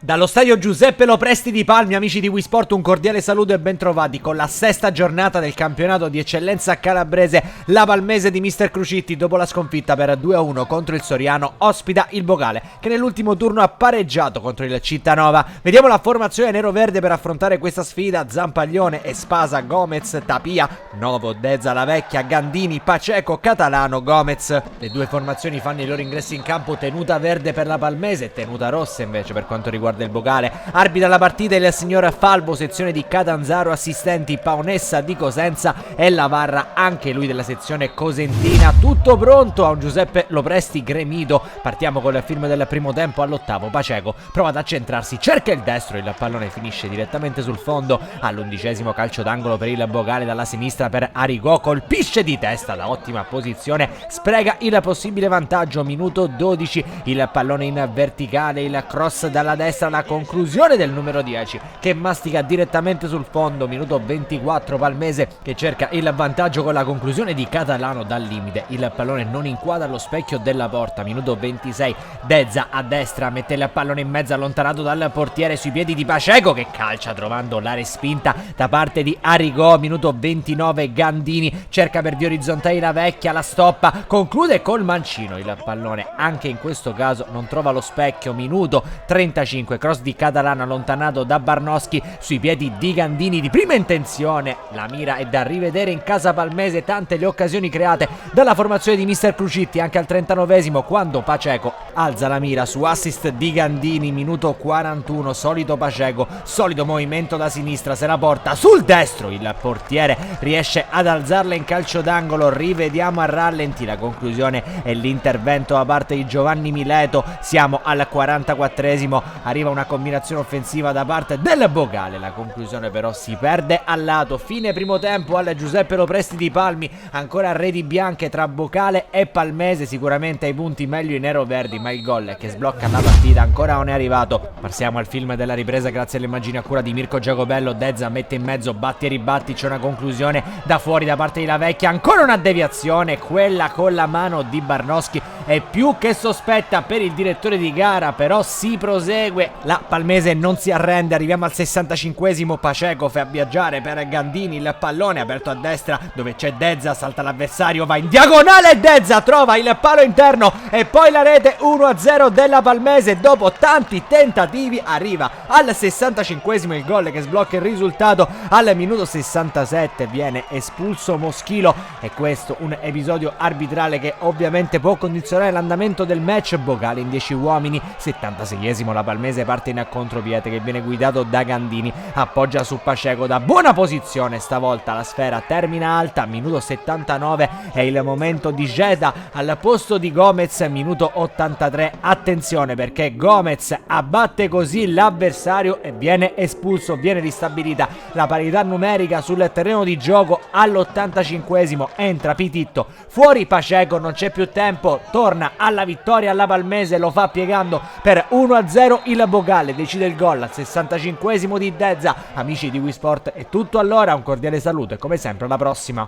Dallo stadio Giuseppe Lopresti di Palmi, amici di Wisport, un cordiale saluto e bentrovati con la sesta giornata del campionato di eccellenza calabrese. La Palmese di Mister Crucitti, dopo la sconfitta per 2-1 contro il Soriano, ospita il Bocale, che nell'ultimo turno ha pareggiato contro il Cittanova. Vediamo la formazione nero-verde per affrontare questa sfida: Zampaglione, Espasa, Gomez, Tapia, Novo, Dezza, La Vecchia, Gandini, Paceco, Catalano, Gomez. Le due formazioni fanno i loro ingressi in campo: tenuta verde per la Palmese, tenuta rossa invece per quanto riguarda del Bocale. Arbitra la partita il signor Falbo, sezione di Catanzaro, assistenti Paonessa di Cosenza e Lavarra, anche lui della sezione cosentina. Tutto pronto a un Giuseppe Lopresti gremito. Partiamo con il film del primo tempo. All'8º Paceco prova ad accentrarsi, cerca il destro, il pallone finisce direttamente sul fondo. All'11º calcio d'angolo per il Bocale dalla sinistra per Arigò, colpisce di testa da ottima posizione, spreca il possibile vantaggio. Minuto 12, il pallone in verticale, il cross dalla destra, la conclusione del numero 10 che mastica direttamente sul fondo. Minuto 24, Palmese che cerca il vantaggio con la conclusione di Catalano dal limite, il pallone non inquadra lo specchio della porta. Minuto 26, Dezza a destra mette il pallone in mezzo, allontanato dal portiere sui piedi di Paceco che calcia trovando la respinta da parte di Arigò. Minuto 29, Gandini cerca per via orizzontali La Vecchia, la stoppa, conclude col mancino, il pallone anche in questo caso non trova lo specchio. Minuto 35, cross di Catalano allontanato da Barnoschi sui piedi di Gandini di prima intenzione. La mira è da rivedere in casa Palmese, tante le occasioni create dalla formazione di Mister Crucitti anche al 39esimo, quando Paceco alza la mira su assist di Gandini. Minuto 41, solito Paceco, solito movimento da sinistra, se la porta sul destro, il portiere riesce ad alzarla in calcio d'angolo. Rivediamo a rallenti la conclusione e l'intervento da parte di Giovanni Mileto. Siamo al 44esimo, arriva una combinazione offensiva da parte del Bocale, la conclusione però si perde al lato. Fine primo tempo al Giuseppe Lopresti di Palmi, ancora reti bianche tra Bocale e Palmese, sicuramente ai punti meglio i nero-verdi, ma il gol che sblocca la partita ancora non è arrivato. Passiamo al film della ripresa grazie alle immagini a cura di Mirko Giacobello. Dezza mette in mezzo, batti e ribatti, c'è una conclusione da fuori da parte di La Vecchia, ancora una deviazione, quella con la mano di Barnoschi è più che sospetta per il direttore di gara, però si prosegue. La Palmese non si arrende, arriviamo al 65esimo, Paceco fa viaggiare per Gandini, il pallone aperto a destra dove c'è Dezza, salta l'avversario, va in diagonale e Dezza trova il palo interno e poi la rete. 1-0 della Palmese dopo tanti tentativi, arriva al 65esimo il gol che sblocca il risultato. Al minuto 67 viene espulso Moschilo e questo un episodio arbitrale che ovviamente può condizionare l'andamento del match. Bocale in 10 uomini. 76esimo, la Palmese parte in contropiede che viene guidato da Gandini, appoggia su Paceco da buona posizione, stavolta la sfera termina alta. Minuto 79 è il momento di Geda al posto di Gomez. Minuto 83, attenzione perché Gomez abbatte così l'avversario e viene espulso, viene ristabilita la parità numerica sul terreno di gioco. All'85esimo entra Pititto, fuori Paceco, non c'è più tempo, torna alla vittoria alla Palmese, lo fa piegando per 1-0 il Bocale, decide il gol al 65esimo di Dezza. Amici di Wisport è tutto allora, un cordiale saluto e come sempre alla prossima.